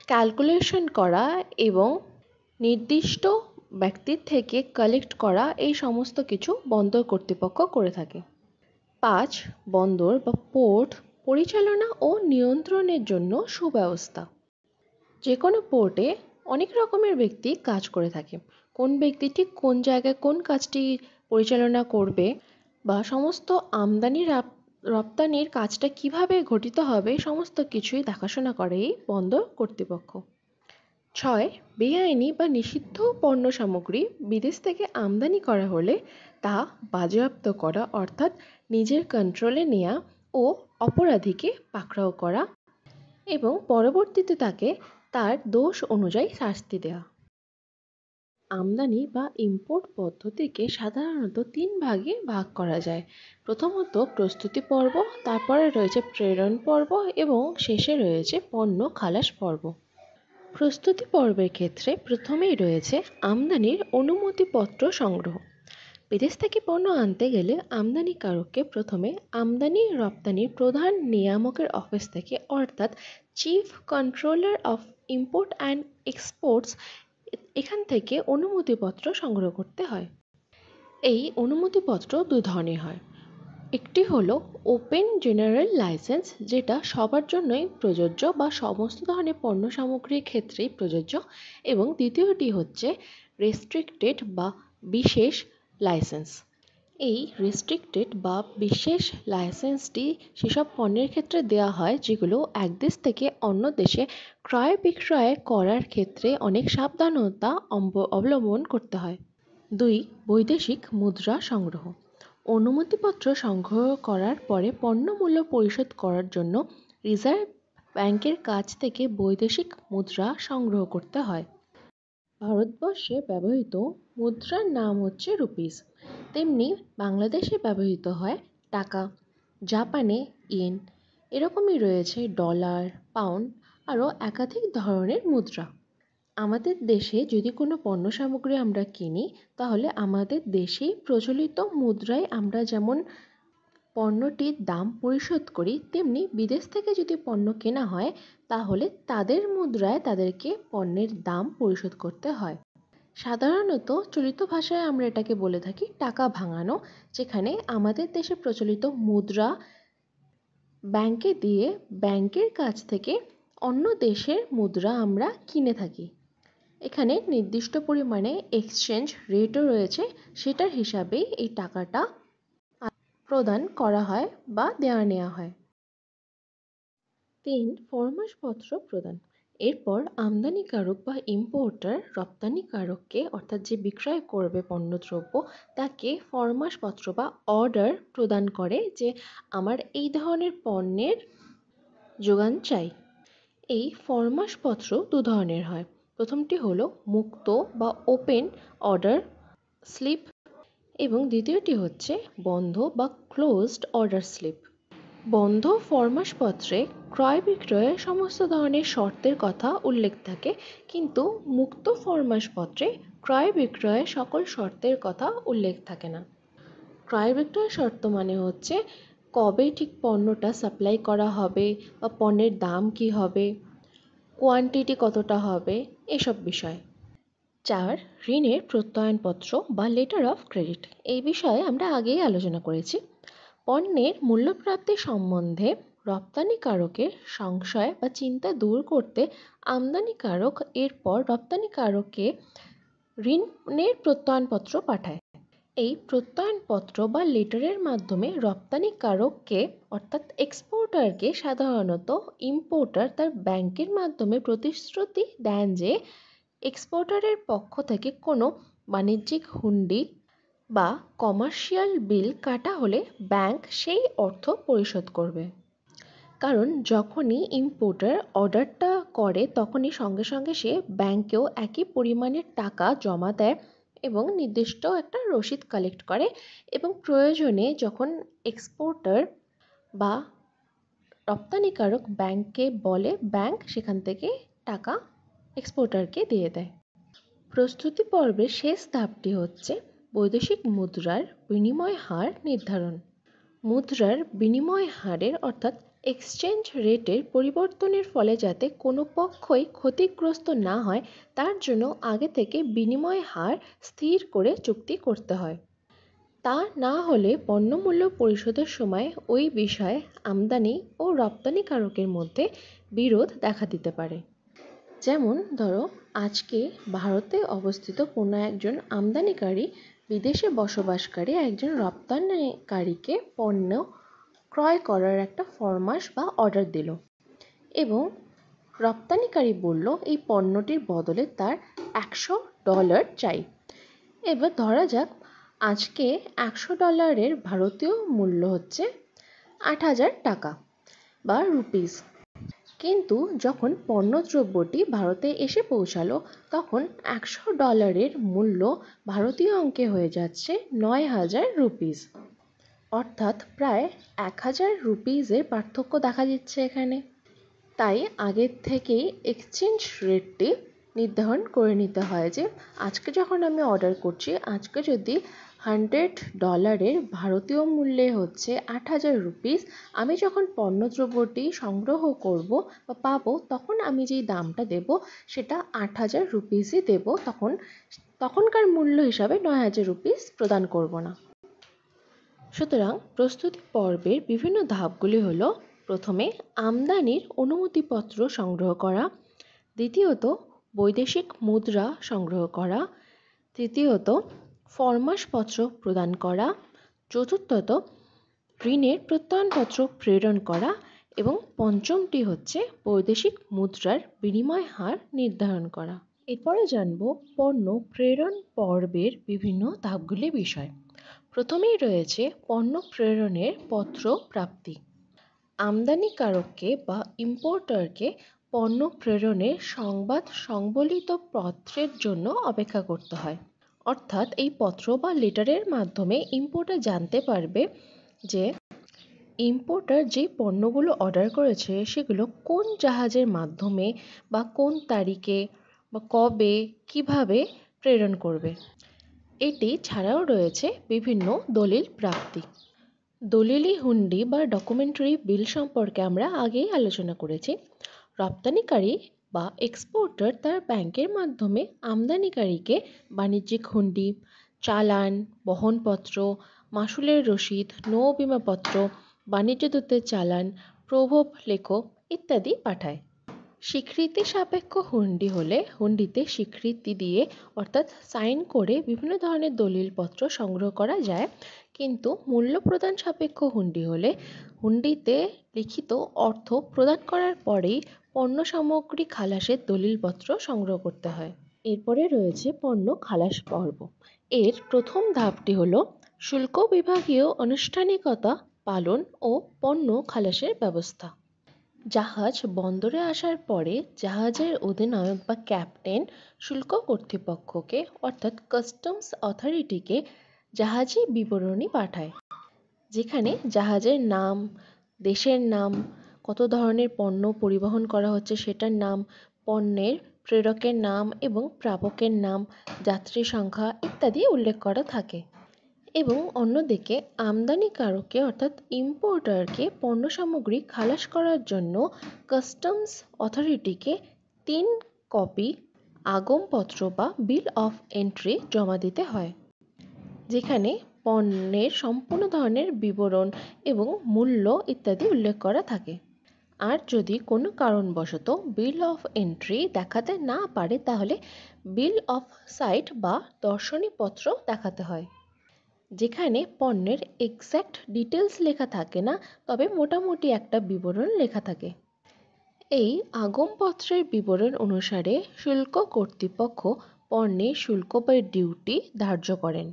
ক্যালকুলেশন করা এবং নির্দিষ্ট ব্যক্তির থেকে কালেক্ট করা, এই সমস্ত কিছু বন্দর কর্তৃপক্ষ করে থাকে। ৫. বন্দর বা পোর্ট পরিচালনা ও নিয়ন্ত্রণের জন্য সুব্যবস্থা। যে কোনো পোর্টে অনেক রকমের ব্যক্তি কাজ করে থাকে। কোন ব্যক্তি ঠিক কোন জায়গায় কোন কাজটি পরিচালনা করবে বা সমস্ত আমদানি রপ্তানির কাজটা কিভাবে ঘটিত হবে, সমস্ত কিছুই দেখাশোনা করে এই বন্দর কর্তৃপক্ষ। ৬. বেআইনি বা নিষিদ্ধ পণ্য সামগ্রী বিদেশ থেকে আমদানি করা হলে তা বাজেয়াপ্ত করা, অর্থাৎ নিজের কন্ট্রোলে নেওয়া ও অপরাধীকে পাকড়াও করা এবং পরবর্তীতে তাকে তার দোষ অনুযায়ী শাস্তি দেওয়া। আমদানি বা ইম্পোর্ট পদ্ধতিকে সাধারণত ৩ ভাগে ভাগ করা যায়। প্রথমত প্রস্তুতি পর্ব, তারপরে রয়েছে প্রেরণ পর্ব এবং শেষে রয়েছে পণ্য খালাস পর্ব। প্রস্তুতি পর্বের ক্ষেত্রে প্রথমেই রয়েছে আমদানির অনুমতিপত্র সংগ্রহ। বিদেশ থেকে পণ্য আনতে গেলে আমদানিকারককে প্রথমে আমদানি রপ্তানির প্রধান নিয়ামকের অফিস থেকে অর্থাৎ chief controller of import and exports এখান থেকে অনুমতিপত্র সংগ্রহ করতে হয়। এই অনুমতিপত্র দুই ধরনের হয়। একটি হলো ওপেন জেনারেল লাইসেন্স, যেটা সবার জন্যই প্রযোজ্য বা সমস্ত ধরনের পণ্য সামগ্রীর ক্ষেত্রেই প্রযোজ্য, এবং দ্বিতীয়টি হচ্ছে রেস্ট্রিক্টেড বা বিশেষ লাইসেন্স। এই রেস্ট্রিক্টেড বা বিশেষ লাইসেন্সটি সেসব পণ্যের ক্ষেত্রে দেওয়া হয় যেগুলো এক দেশ থেকে অন্য দেশে ক্রয় বিক্রয় করার ক্ষেত্রে অনেক সাবধানতা অবলম্বন করতে হয়। ২. বৈদেশিক মুদ্রা সংগ্রহ। অনুমতিপত্র সংগ্রহ করার পরে পণ্য মূল্য পরিশোধ করার জন্য রিজার্ভ ব্যাংকের কাছ থেকে বৈদেশিক মুদ্রা সংগ্রহ করতে হয়। ভারতবর্ষে ব্যবহৃত মুদ্রার নাম হচ্ছে রুপিস, তেমনি বাংলাদেশে ব্যবহৃত হয় টাকা, জাপানে ইয়েন, এরকমই রয়েছে ডলার, পাউন্ড, আরও একাধিক ধরনের মুদ্রা। আমাদের দেশে যদি কোনো পণ্য সামগ্রী আমরা কিনি, তাহলে আমাদের দেশেই প্রচলিত মুদ্রায় আমরা যেমন পণ্যটির দাম পরিশোধ করি, তেমনি বিদেশ থেকে যদি পণ্য কেনা হয় তাহলে তাদের মুদ্রায় তাদেরকে পণ্যের দাম পরিশোধ করতে হয়। সাধারণত চলিত ভাষায় আমরা এটাকে বলে থাকি টাকা ভাঙানো, যেখানে আমাদের দেশে প্রচলিত মুদ্রা ব্যাংকে দিয়ে ব্যাংকের কাছ থেকে অন্য দেশের মুদ্রা আমরা কিনে থাকি। এখানে নির্দিষ্ট পরিমাণে এক্সচেঞ্জ রেটও রয়েছে, সেটার হিসাবেই এই টাকাটা প্রদান করা হয় বা দেওয়া নেওয়া হয়। ৩. ফরমাশপত্র প্রদান। এরপর আমদানিকারক বা ইম্পোর্টার রপ্তানিকারককে অর্থাৎ যে বিক্রয় করবে পণ্যদ্রব্য তাকে ফরমাশপত্র বা অর্ডার প্রদান করে যে আমার এই ধরনের পণ্যের যোগান চাই। এই ফরমাশপত্র দু ধরনের হয়। প্রথমটি হলো মুক্ত বা ওপেন অর্ডার স্লিপ এবং দ্বিতীয়টি হচ্ছে বন্ধ বা ক্লোজড অর্ডার স্লিপ। বন্ধ ফরমাসপত্রে ক্রয় বিক্রয়ের সমস্ত ধরনের শর্তের কথা উল্লেখ থাকে, কিন্তু মুক্ত ফরমাসপত্রে ক্রয় বিক্রয়ের সকল শর্তের কথা উল্লেখ থাকে না। ক্রয় বিক্রয় শর্ত মানে হচ্ছে কবে ঠিক পণ্যটা সাপ্লাই করা হবে বা পণ্যের দাম কি হবে, কোয়ান্টিটি কতটা হবে, এসব বিষয়। 4, ঋণের প্রত্যয়নপত্র বা লেটার অফ ক্রেডিট। এই বিষয়ে আমরা আগেই আলোচনা করেছি। পণ্যের মূল্যপ্রাপ্তি সম্বন্ধে রপ্তানিকারকের সংশয় বা চিন্তা দূর করতে আমদানিকারক এরপর রপ্তানিকারককে ঋণের প্রত্যয়নপত্র পাঠায়। এই প্রত্যয়নপত্র বা লেটারের মাধ্যমে রপ্তানিকারককে অর্থাৎ এক্সপোর্টারকে সাধারণত ইম্পোর্টার তার ব্যাংকের মাধ্যমে প্রতিশ্রুতি দেন যে এক্সপোর্টারের পক্ষ থেকে কোনো বাণিজ্যিক হুন্ডি বা কমার্শিয়াল বিল কাটা হলে ব্যাংক সেই অর্থ পরিশোধ করবে। কারণ যখনই ইম্পোর্টার অর্ডারটা করে তখনই সঙ্গে সঙ্গে সে ব্যাংকেও একই পরিমাণের টাকা জমা দেয় এবং নির্দিষ্ট একটা রসিদ কালেক্ট করে, এবং প্রয়োজনে যখন এক্সপোর্টার বা রপ্তানিকারক ব্যাংককে বলে, ব্যাংক সেখান থেকে টাকা এক্সপোর্টারকে দিয়ে দেয়। প্রস্তুতি পর্বের শেষ ধাপটি হচ্ছে বৈদেশিক মুদ্রার বিনিময় হার নির্ধারণ। মুদ্রার বিনিময় হারের অর্থাৎ এক্সচেঞ্জ রেটের পরিবর্তনের ফলে যাতে কোনো পক্ষই ক্ষতিগ্রস্ত না হয় তার জন্য আগে থেকে বিনিময় হার স্থির করে চুক্তি করতে হয়। তা না হলে পণ্যমূল্য পরিশোধের সময় ওই বিষয়ে আমদানি ও রপ্তানিকারকের মধ্যে বিরোধ দেখা দিতে পারে। যেমন ধরো, আজকে ভারতে অবস্থিত কোনো একজন আমদানিকারী বিদেশে বসবাসকারী একজন রপ্তানিকারীকে পণ্য ক্রয় করার একটা ফরমাশ বা অর্ডার দিল, এবং রপ্তানিকারী বলল এই পণ্যটির বদলে তার $100 চাই। এবার ধরা যাক আজকে $100 ভারতীয় মূল্য হচ্ছে 8,000 টাকা বা রুপিস। কিন্তু যখন পণ্যদ্রব্যটি ভারতে এসে পৌঁছালো তখন $100 মূল্য ভারতীয় অঙ্কে হয়ে যাচ্ছে 9,000 রুপিস, অর্থাৎ প্রায় 1,000 রুপিসের পার্থক্য দেখা দিচ্ছে এখানে। তাই আগের থেকেই এক্সচেঞ্জ রেটটি নির্ধারণ করে নিতে হয় যে আজকে যখন আমি অর্ডার করছি, আজকে যদি $100 ভারতীয় মূল্যে হচ্ছে 8,000 রুপিস, আমি যখন পণ্যদ্রব্যটি সংগ্রহ করব বা পাবো তখন আমি যেই দামটা দেব সেটা 8,000 রুপিসই দেব, তখনকার মূল্য হিসাবে 9,000 রুপিস প্রদান করব না। সুতরাং প্রস্তুতি পর্বের বিভিন্ন ধাপগুলি হলো: প্রথমে আমদানির অনুমতিপত্র সংগ্রহ করা, দ্বিতীয়ত বৈদেশিক মুদ্রা সংগ্রহ করা, তৃতীয়ত ফরমাশপত্র প্রদান করা, চতুর্থত ঋণের প্রত্যয়নপত্র প্রেরণ করা, এবং পঞ্চমটি হচ্ছে বৈদেশিক মুদ্রার বিনিময় হার নির্ধারণ করা। এরপরে জানব পণ্য প্রেরণ পর্বের বিভিন্ন ধাপগুলি বিষয়। প্রথমেই রয়েছে পণ্য প্রেরণের পত্র প্রাপ্তি। আমদানিকারককে বা ইম্পোর্টারকে পণ্য প্রেরণের সংবাদ সংবলিত পত্রের জন্য অপেক্ষা করতে হয়। অর্থাৎ এই পত্র বা লেটারের মাধ্যমে ইম্পোর্টার জানতে পারবে যে ইম্পোর্টার যে পণ্যগুলো অর্ডার করেছে সেগুলো কোন জাহাজের মাধ্যমে বা কোন তারিখে বা কবে কিভাবে প্রেরণ করবে। এটি ছাড়াও রয়েছে বিভিন্ন দলিল প্রাপ্তি। দলিলি হুন্ডি বা ডকুমেন্টারি বিল সম্পর্কে আমরা আগেই আলোচনা করেছি। রপ্তানিকারী বা এক্সপোর্টার তার ব্যাংকের মাধ্যমে আমদানিকারীকে বাণিজ্যিক হুন্ডি, চালান, বহনপত্র, মাশুলের রসিদ, নৌ বিমাপত্র, বাণিজ্য দূতের চালান, প্রভব লেখ ইত্যাদি পাঠায়। স্বীকৃতি সাপেক্ষ হুন্ডি হলে হুন্ডিতে স্বীকৃতি দিয়ে অর্থাৎ সাইন করে বিভিন্ন ধরনের দলিলপত্র সংগ্রহ করা যায়, কিন্তু মূল্য প্রদান সাপেক্ষ হুন্ডি হলে হুন্ডিতে লিখিত অর্থ প্রদান করার পরেই পণ্য সামগ্রী খালাসের দলিলপত্র সংগ্রহ করতে হয়। এরপরে রয়েছে পণ্য খালাস পর্ব। এর প্রথম ধাপটি হলো শুল্ক বিভাগীয় আনুষ্ঠানিকতা পালন ও পণ্য খালাসের ব্যবস্থা। জাহাজ বন্দরে আসার পরে জাহাজের অধিনায়ক বা ক্যাপ্টেন শুল্ক কর্তৃপক্ষকে অর্থাৎ কাস্টমস অথরিটিকে জাহাজী বিবরণী পাঠায়, যেখানে জাহাজের নাম, দেশের নাম, কত ধরনের পণ্য পরিবহন করা হচ্ছে সেটার নাম, পণ্যের প্রেরকের নাম এবং প্রাপকের নাম, যাত্রী সংখ্যা ইত্যাদি উল্লেখ করা থাকে। এবং অন্যদিকে আমদানিকারককে অর্থাৎ ইম্পোর্টারকে পণ্য সামগ্রী খালাস করার জন্য কাস্টমস অথরিটিকে 3 কপি আগমপত্র বা বিল অফ এন্ট্রি জমা দিতে হয়, যেখানে পণ্যের সম্পূর্ণ ধরনের বিবরণ এবং মূল্য ইত্যাদি উল্লেখ করা থাকে। আর যদি কোনো কারণবশত বিল অফ এন্ট্রি দেখাতে না পারে তাহলে বিল অফ সাইট বা দর্শনীপত্র দেখাতে হয়, যেখানে পণ্যের এক্স্যাক্ট ডিটেলস লেখা থাকে না, তবে মোটামুটি একটা বিবরণ লেখা থাকে। এই আগমপত্রের বিবরণ অনুসারে শুল্ক কর্তৃপক্ষ পণ্যের শুল্ক বা ডিউটি ধার্য করেন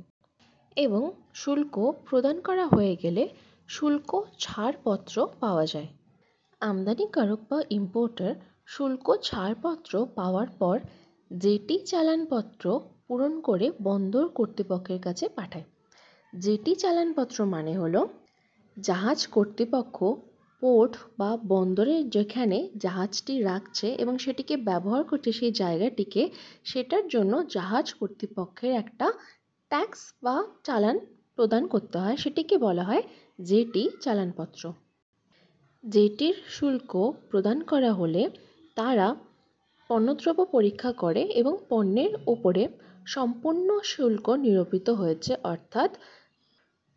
এবং শুল্ক প্রদান করা হয়ে গেলে শুল্ক ছাড়পত্র পাওয়া যায়। আমদানিকারক বা ইম্পোর্টার শুল্ক ছাড়পত্র পাওয়ার পর জেটি চালানপত্র পূরণ করে বন্দর কর্তৃপক্ষের কাছে পাঠায়। জেটি চালানপত্র মানে হলো জাহাজ কর্তৃপক্ষ পোর্ট বা বন্দরে যেখানে জাহাজটি রাখছে এবং সেটিকে ব্যবহার করছে সেই জায়গাটিকে, সেটার জন্য জাহাজ কর্তৃপক্ষের একটা ট্যাক্স বা চালান প্রদান করতে হয়, সেটিকে বলা হয় জেটি চালানপত্র। জেটির শুল্ক প্রদান করা হলে তারা পণ্যদ্রব্য পরীক্ষা করে এবং পণ্যের উপরে সম্পূর্ণ শুল্ক নিরূপিত হয়েছে, অর্থাৎ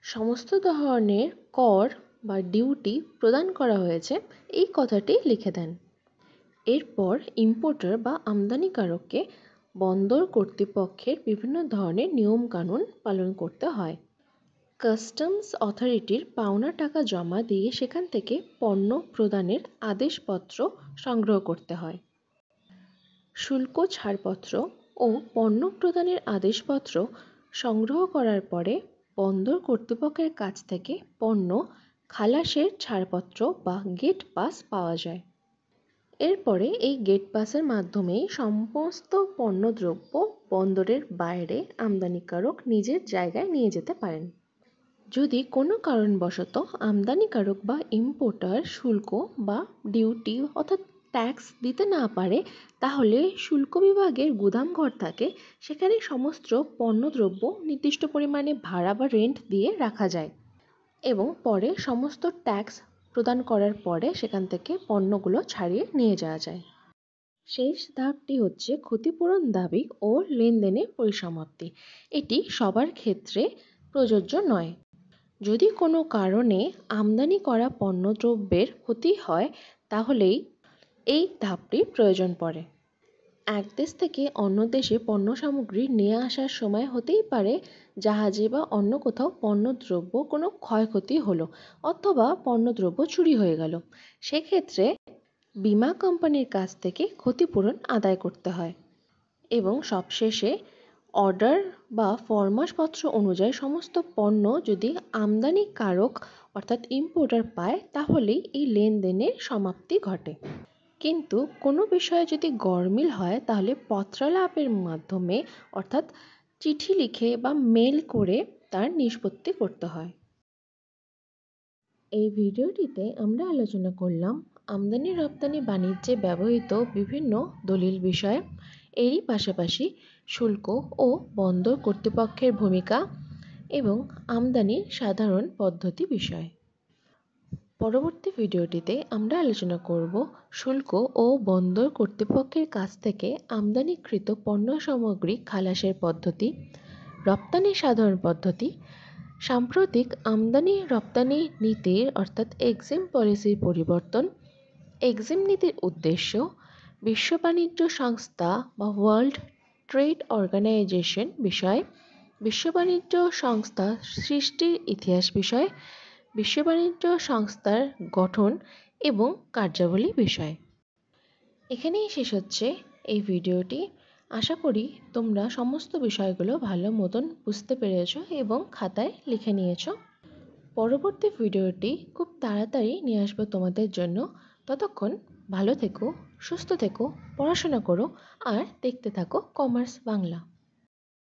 সমস্ত ধরনের কর বা ডিউটি প্রদান করা হয়েছে এই কথাটি লিখে দেন। এরপর ইম্পোর্টার বা আমদানিকারককে বন্দর কর্তৃপক্ষের বিভিন্ন ধরনের নিয়মকানুন পালন করতে হয়। কাস্টমস অথরিটির পাওনা টাকা জমা দিয়ে সেখান থেকে পণ্য প্রদানের আদেশপত্র সংগ্রহ করতে হয়। শুল্ক ছাড়পত্র ও পণ্য প্রদানের আদেশপত্র সংগ্রহ করার পরে বন্দর কর্তৃপক্ষের কাছ থেকে পণ্য খালাসের ছাড়পত্র বা গেট পাস পাওয়া যায়। এরপরে এই গেট পাসের মাধ্যমেই সমস্ত পণ্যদ্রব্য বন্দরের বাইরে আমদানিকারক নিজের জায়গায় নিয়ে যেতে পারেন। যদি কোনো কারণবশত আমদানিকারক বা ইম্পোর্টার শুল্ক বা ডিউটি অর্থাৎ ট্যাক্স দিতে না পারে, তাহলে শুল্ক বিভাগের গুদামঘর থাকে, সেখানে সমস্ত পণ্যদ্রব্য নির্দিষ্ট পরিমাণে ভাড়া বা রেন্ট দিয়ে রাখা যায় এবং পরে সমস্ত ট্যাক্স প্রদান করার পরে সেখান থেকে পণ্যগুলো ছাড়িয়ে নিয়ে যাওয়া যায়। শেষ ধাপটি হচ্ছে ক্ষতিপূরণ দাবি ও লেনদেনের পরিসমাপ্তি। এটি সবার ক্ষেত্রে প্রযোজ্য নয়। যদি কোনো কারণে আমদানি করা পণ্যদ্রব্যের ক্ষতি হয় তাহলেই এই ধাপটির প্রয়োজন পড়ে। এক দেশ থেকে অন্য দেশে পণ্য সামগ্রী নিয়ে আসার সময় হতেই পারে জাহাজে বা অন্য কোথাও পণ্যদ্রব্য কোনো ক্ষয়ক্ষতি হলো অথবা পণ্যদ্রব্য চুরি হয়ে গেল। সেক্ষেত্রে বীমা কোম্পানির কাছ থেকে ক্ষতিপূরণ আদায় করতে হয় এবং সবশেষে অর্ডার বা ফরমাশপত্র অনুযায়ী সমস্ত পণ্য যদি আমদানিকারক অর্থাৎ ইম্পোর্টার পায় তাহলেই এই লেনদেনের সমাপ্তি ঘটে। কিন্তু কোনো বিষয়ে যদি গরমিল হয় তাহলে পত্রালাপের মাধ্যমে অর্থাৎ চিঠি লিখে বা মেল করে তার নিষ্পত্তি করতে হয়। এই ভিডিওটিতে আমরা আলোচনা করলাম আমদানি রপ্তানি বাণিজ্যে ব্যবহৃত বিভিন্ন দলিল বিষয়ে, এরই পাশাপাশি শুল্ক ও বন্দর কর্তৃপক্ষের ভূমিকা এবং আমদানির সাধারণ পদ্ধতি বিষয়ে। পরবর্তী ভিডিওটিতে আমরা আলোচনা করব শুল্ক ও বন্দর কর্তৃপক্ষের কাছ থেকে আমদানিকৃত পণ্য সামগ্রী খালাসের পদ্ধতি, রপ্তানির সাধারণ পদ্ধতি, সাম্প্রতিক আমদানি রপ্তানি নীতির অর্থাৎ এক্সিম পলিসির পরিবর্তন, এক্সিম নীতির উদ্দেশ্য, বিশ্ব বাণিজ্য সংস্থা বা ওয়ার্ল্ড ট্রেড অর্গানাইজেশন বিষয়, বিশ্ব বাণিজ্য সংস্থা সৃষ্টির ইতিহাস বিষয়, বিশ্ব বাণিজ্য সংস্থার গঠন এবং কার্যাবলী বিষয়। এখানেই শেষ হচ্ছে এই ভিডিওটি। আশা করি তোমরা সমস্ত বিষয়গুলো ভালো মতন বুঝতে পেরেছো এবং খাতায় লিখে নিয়েছো। পরবর্তী ভিডিওটি খুব তাড়াতাড়ি নিয়ে আসবো তোমাদের জন্য। ততক্ষণ ভালো থেকো, সুস্থ থেকো, পড়াশোনা করো আর দেখতে থাকো কমার্স বাংলা।